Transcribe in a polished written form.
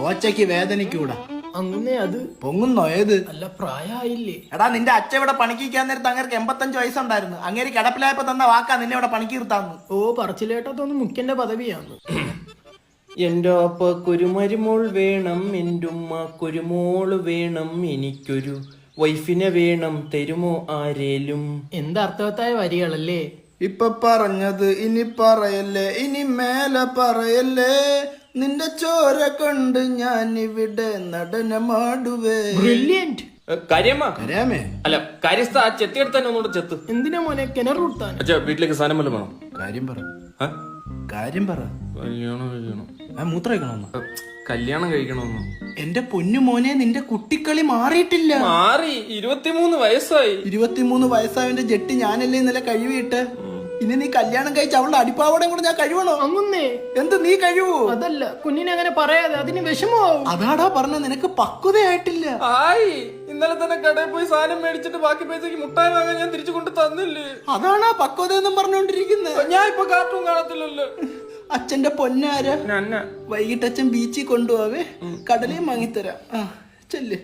ഓച്ചയ്ക്ക് വേദനിക്കൂടാ. അങ്ങനെ അത് പൊങ്ങുന്നോ? ഏത്? അല്ല, പ്രായമായില്ലേ? എടാ, നിന്റെ അച്ഛ ഇവിടെ പണിക്കാൻ നേരത്ത് അങ്ങേർക്ക് 85 വയസ്സുണ്ടായിരുന്നു. അങ്ങേര് കിടപ്പിലായപ്പോ തന്ന വാക്കാ നിന്നെ ഇവിടെ പണിക്ക് നിർത്താന്ന്. ഓ, പറച്ചിലേട്ടത്തൊന്നും മുഖ്യന്റെ പദവിയാണ്. എൻ്റെ അപ്പക്കൊരു മരുമോൾ വേണം, എൻ്റെ ഉമ്മക്കൊരു മോള് വേണം, എനിക്കൊരു വൈഫിനെ വേണം, തരുമോ ആരേലും. എന്താ അർത്ഥവത്തായ വരികളല്ലേ? ഇപ്പൊ പറഞ്ഞത് ഇനി പറയല്ലേ, ഇനി മേലെ പറയല്ലേ. നിന്റെ ചോര കൊണ്ട് ഞാൻ ഇവിടെ നടനമാടുവേ. ബ്രില്യന്റ്. കാര്യമ്മ കരാമേ, അല്ല കാര്യസ്ഥ ആ ചെത്തിയെടുത്ത് തന്നെ ഒന്നുകൂടെ ചെത്ത്. എന്തിനാ മോനെ കിണറുത്താൻ? അച്ഛാ വീട്ടിലേക്ക് സാധനം വല്ലതും വേണം. കാര്യം പറ, ആ? കാര്യം പറ. കല്യാണം കഴിക്കണം. മൂത്ര കഴിക്കണമെന്നോ? കല്യാണം കഴിക്കണമെന്നോ? എന്റെ പൊന്നു മോനെ, നിന്റെ കുട്ടിക്കളി മാറിയിട്ടില്ല. മാറി, 23 വയസ്സായി. 23 വയസ്സായവന്റെ ജെട്ടി ഞാനല്ലേ ഇന്നലെ കഴിവിട്ട്. ഇനി നീ കല്യാണം കഴിച്ച് അവളുടെ അടിപ്പാവടയും കൂടെ ഞാൻ കഴിവണോ? അങ്ങുന്നേ. എന്ത് നീ കഴിവോ? അതല്ല, കുഞ്ഞിനെ അങ്ങനെ പറയാതെ, അതിന് വിഷമമാവും. അതാടാ പറഞ്ഞ, നിനക്ക് പക്വതയായിട്ടില്ല. ആയി, ഇന്നലെ തന്നെ കടയിൽ പോയി സാധനം മേടിച്ചിട്ട് ബാക്കി പൈസക്ക് മുട്ടായി വാങ്ങാൻ ഞാൻ തിരിച്ചു കൊണ്ട് തന്നില്ലേ. അതാണാ പക്വത എന്നും പറഞ്ഞോണ്ടിരിക്കുന്നത്. ഞാൻ ഇപ്പൊ കാർട്ടൂൺ കാണത്തില്ലല്ലോ. അച്ഛന്റെ പൊന്നാര, വൈകിട്ട് അച്ഛൻ ബീച്ചിൽ കൊണ്ടുപോവേ, കടലയും വാങ്ങിത്തരാം. ചെല്ല്.